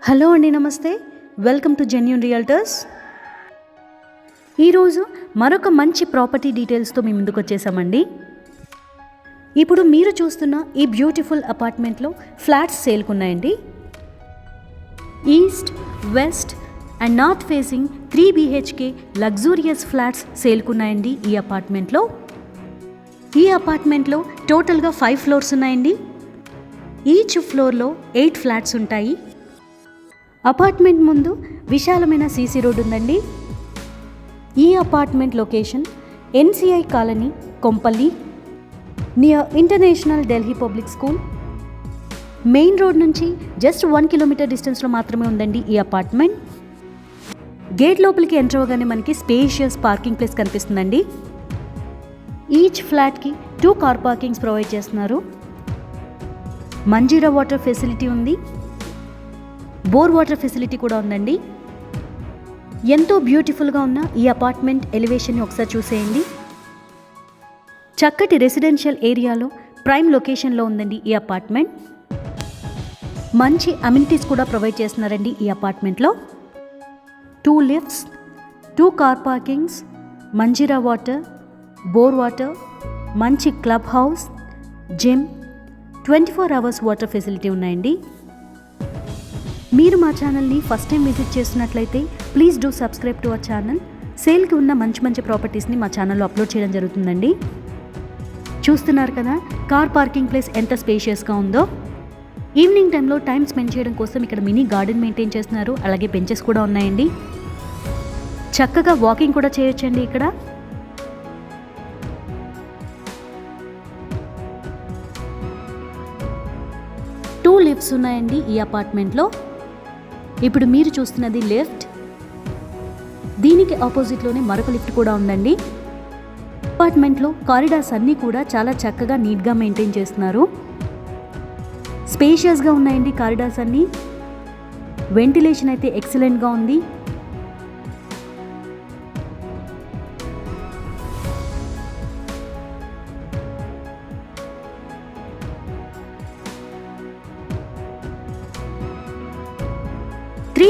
Hello అండి, నమస్తే. Welcome to genuine realtors. ఈరోజు మరొక మంచి ప్రాపర్టీ డీటెయిల్స్తో మీ ముందుకు వచ్చేసామండి. ఇప్పుడు మీరు చూస్తున్న ఈ బ్యూటిఫుల్ అపార్ట్మెంట్లో ఫ్లాట్స్ సేల్కున్నాయండి. East, west and north facing 3 BHK luxurious flats సేల్కున్నాయండి ఈ అపార్ట్మెంట్లో. ఈ అపార్ట్మెంట్లో టోటల్గా 5 ఫ్లోర్స్ ఉన్నాయండి. ఈచ్ ఫ్లోర్లో 8 ఫ్లాట్స్ ఉంటాయి. అపార్ట్మెంట్ ముందు విశాలమైన సీసీ రోడ్ ఉందండి. ఈ apartment location NCI colony, Kompally, near international Delhi public school. Main road నుంచి జస్ట్ 1 కిలోమీటర్ డిస్టెన్స్లో మాత్రమే ఉందండి ఈ అపార్ట్మెంట్. గేట్ లోపలికి ఎంటర్ అవ్వగానే మనకి స్పేషియస్ పార్కింగ్ ప్లేస్ కనిపిస్తుందండి. ఈచ్ ఫ్లాట్కి 2 కార్ పార్కింగ్స్ ప్రొవైడ్ చేస్తున్నారు. మంజీరా వాటర్ ఫెసిలిటీ ఉంది. బోర్ వాటర్ ఫెసిలిటీ కూడా ఉందండి. ఎంతో బ్యూటిఫుల్గా ఉన్న ఈ అపార్ట్మెంట్ ఎలివేషన్ని ఒకసారి చూసేయండి. చక్కటి రెసిడెన్షియల్ ఏరియాలో ప్రైమ్ లొకేషన్లో ఉందండి ఈ అపార్ట్మెంట్. మంచి అమ్యూనిటీస్ కూడా ప్రొవైడ్ చేస్తున్నారండి ఈ అపార్ట్మెంట్లో. 2 lifts, 2 car parkings, Manjira water, bore water, మంచి clubhouse, gym, 24 hours water facility ఉన్నాయండి. మీరు మా ఛానల్ని ఫస్ట్ టైం విజిట్ చేస్తున్నట్లయితే please do subscribe to our channel. సేల్కి ఉన్న మంచి ప్రాపర్టీస్ని మా ఛానల్లో అప్లోడ్ చేయడం జరుగుతుందండి. చూస్తున్నారు కదా కార్ పార్కింగ్ ప్లేస్ ఎంత స్పేషియస్గా ఉందో. ఈవినింగ్ టైంలో టైం స్పెండ్ చేయడం కోసం ఇక్కడ మినీ గార్డెన్ మెయింటైన్ చేస్తున్నారు. అలాగే బెంచెస్ కూడా ఉన్నాయండి. చక్కగా వాకింగ్ కూడా చేయొచ్చండి ఇక్కడ. టూ లిఫ్ట్స్ ఉన్నాయండి ఈ అపార్ట్మెంట్లో. ఇప్పుడు మీరు చూస్తున్నది లిఫ్ట్. దీనికి ఆపోజిట్లోనే మరొక లిఫ్ట్ కూడా ఉందండి. అపార్ట్మెంట్లో కారిడార్స్ అన్నీ కూడా చాలా చక్కగా నీట్గా మెయింటైన్ చేస్తున్నారు. స్పేషియస్గా ఉన్నాయండి కారిడార్స్ అన్నీ. వెంటిలేషన్ అయితే ఎక్సలెంట్గా ఉంది.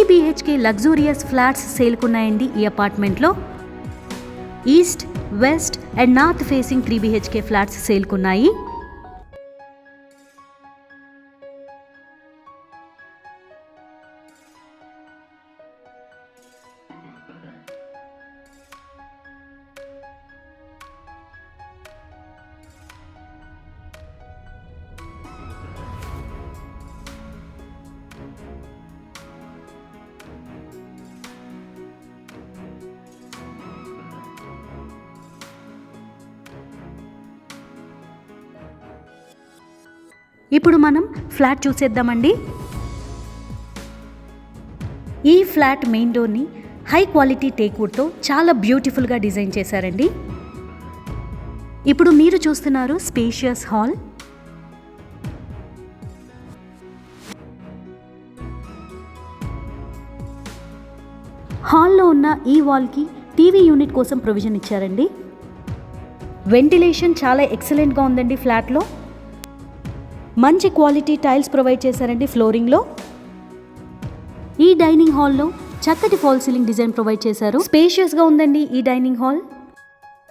BHK లగ్జూరియస్ ఫ్లాట్స్ సేల్కున్నాయండి ఈ అపార్ట్మెంట్లో. East, west and north facing 3 BHK flats సేల్కున్నాయి. ఇప్పుడు మనం ఫ్లాట్ చూసేద్దామండి. ఈ ఫ్లాట్ మెయిన్ డోర్ని హై క్వాలిటీ టేక్వుడ్తో చాలా బ్యూటిఫుల్గా డిజైన్ చేశారండి. ఇప్పుడు మీరు చూస్తున్నారు స్పేషియస్ హాల్. హాల్లో ఉన్న ఈ వాల్కి టీవీ యూనిట్ కోసం ప్రొవిజన్ ఇచ్చారండి. వెంటిలేషన్ చాలా ఎక్సలెంట్గా ఉందండి ఫ్లాట్లో. మంచి క్వాలిటీ టైల్స్ ప్రొవైడ్ చేశారండి ఫ్లోరింగ్లో. ఈ డైనింగ్ హాల్లో చక్కటి ఫాల్ సీలింగ్ డిజైన్ ప్రొవైడ్ చేశారు. స్పేషియస్గా ఉందండి ఈ డైనింగ్ హాల్.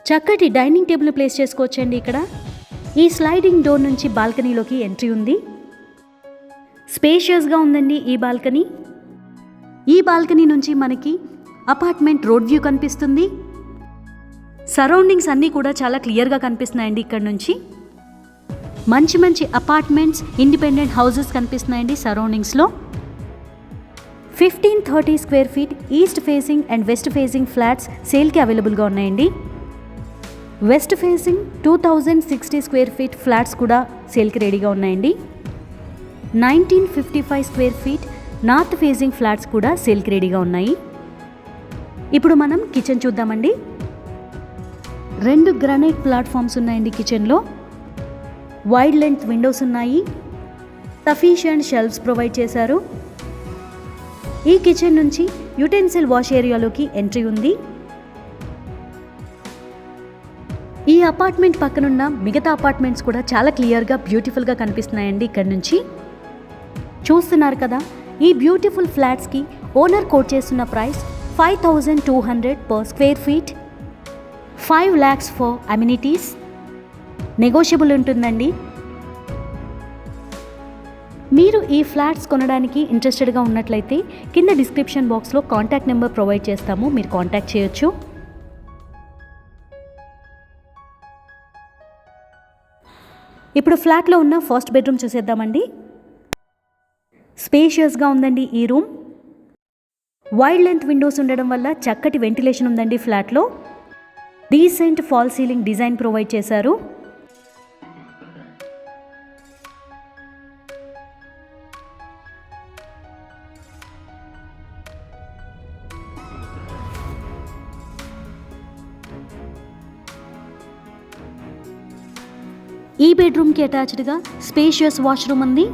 చక్కటి డైనింగ్ టేబుల్ ప్లేస్ చేసుకోవచ్చండి ఇక్కడ. ఈ స్లైడింగ్ డోర్ నుంచి బాల్కనీలోకి ఎంట్రీ ఉంది. స్పేషియస్గా ఉందండి ఈ బాల్కనీ. ఈ బాల్కనీ నుంచి మనకి అపార్ట్మెంట్ రోడ్ వ్యూ కనిపిస్తుంది. సరౌండింగ్స్ అన్నీ కూడా చాలా క్లియర్గా కనిపిస్తున్నాయండి ఇక్కడ నుంచి. మంచి అపార్ట్మెంట్స్, ఇండిపెండెంట్ హౌసెస్ కనిపిస్తున్నాయండి సరౌండింగ్స్లో. 1530 square feet east facing and west facing flats సేల్కి అవైలబుల్గా ఉన్నాయండి. West facing 2060 square feet flats కూడా సేల్కి రెడీగా ఉన్నాయండి. 1955 square feet north facing flats కూడా సేల్కి రెడీగా ఉన్నాయి. ఇప్పుడు మనం కిచెన్ చూద్దామండి. 2 గ్రానైట్ ప్లాట్ఫామ్స్ ఉన్నాయండి కిచెన్లో. వైడ్ లెంత్ విండోస్ ఉన్నాయి. సఫిషియంట్ షెల్ఫ్స్ ప్రొవైడ్ చేశారు. ఈ కిచెన్ నుంచి యుటెన్సిల్ వాష్ ఏరియాలోకి ఎంట్రీ ఉంది. ఈ అపార్ట్మెంట్ పక్కనున్న మిగతా అపార్ట్మెంట్స్ కూడా చాలా క్లియర్గా బ్యూటిఫుల్గా కనిపిస్తున్నాయండి ఇక్కడ నుంచి. చూస్తున్నారు కదా ఈ బ్యూటిఫుల్ ఫ్లాట్స్కి ఓనర్ కోట్ చేస్తున్న price 5200 per square feet, 5 lakhs for amenities. Negotiable ఉంటుందండి. మీరు ఈ ఫ్లాట్స్ కొనడానికి ఇంట్రెస్టెడ్గా ఉన్నట్లయితే కింద డిస్క్రిప్షన్ బాక్స్లో కాంటాక్ట్ నెంబర్ ప్రొవైడ్ చేస్తాము, మీరు కాంటాక్ట్ చేయొచ్చు. ఇప్పుడు ఫ్లాట్లో ఉన్న ఫస్ట్ బెడ్రూమ్ చూసేద్దామండి. స్పేషియస్గా ఉందండి ఈ రూమ్. వైడ్ లెంత్ విండోస్ ఉండడం వల్ల చక్కటి వెంటిలేషన్ ఉందండి ఫ్లాట్లో. Decent fall ceiling design provide చేశారు. ఈ బెడ్రూమ్కి అటాచ్డ్గా స్పేషియస్ వాష్రూమ్ ఉంది.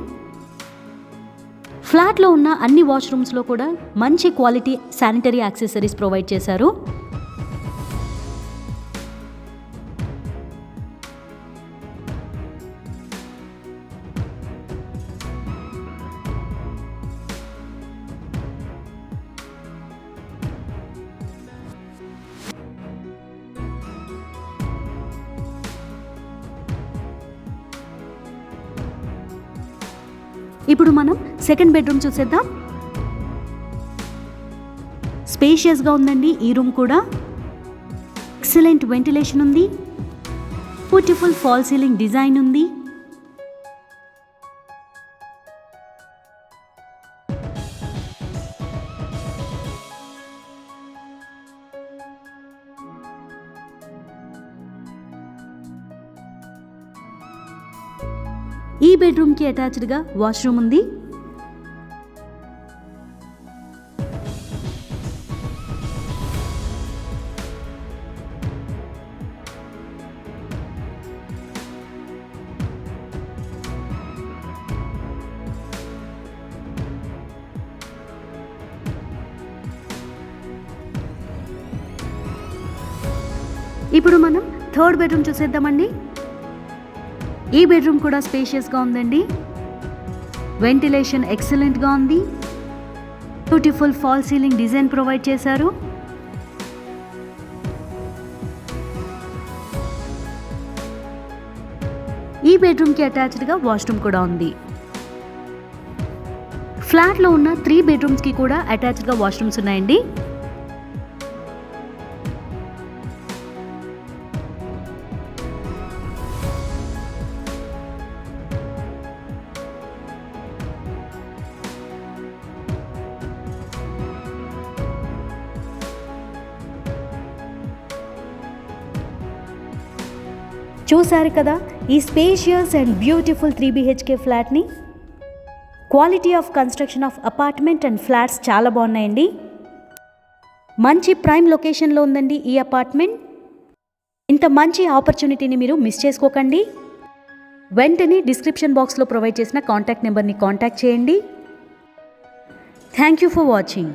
ఫ్లాట్లో ఉన్న అన్ని వాష్రూమ్స్లో కూడా మంచి క్వాలిటీ శానిటరీ యాక్సెసరీస్ ప్రొవైడ్ చేశారు. ఇప్పుడు మనం సెకండ్ బెడ్రూమ్ చూసేద్దాం. స్పేషియస్గా ఉందండి ఈ రూమ్ కూడా. ఎక్సలెంట్ వెంటిలేషన్ ఉంది. బ్యూటిఫుల్ ఫాల్ సీలింగ్ డిజైన్ ఉంది. ఈ బెడ్రూమ్కి అటాచ్డ్గా వాష్రూమ్ ఉంది. ఇప్పుడు మనం థర్డ్ బెడ్రూమ్ చూసేద్దామండి. ఈ బెడ్రూమ్ కూడా స్పేషియస్గా ఉందండి. వెంటిలేషన్ ఎక్సలెంట్గా ఉంది. Beautiful fall ceiling design provide చేశారు. ఈ బెడ్రూమ్కి అటాచ్డ్గా వాష్రూమ్ కూడా ఉంది. ఫ్లాట్లో ఉన్న 3 బెడ్రూమ్స్కి కూడా అటాచ్డ్గా వాష్రూమ్స్ ఉన్నాయండి. చూసారు కదా ఈ స్పేషియస్ అండ్ బ్యూటిఫుల్ 3 BHK ఫ్లాట్ని. Quality of construction of apartment and flats చాలా బాగున్నాయండి. మంచి ప్రైమ్ లొకేషన్లో ఉందండి ఈ అపార్ట్మెంట్. ఇంత మంచి ఆపర్చునిటీని మీరు మిస్ చేసుకోకండి. వెంటనే డిస్క్రిప్షన్ బాక్స్లో ప్రొవైడ్ చేసిన కాంటాక్ట్ నెంబర్ని కాంటాక్ట్ చేయండి. Thank you for watching.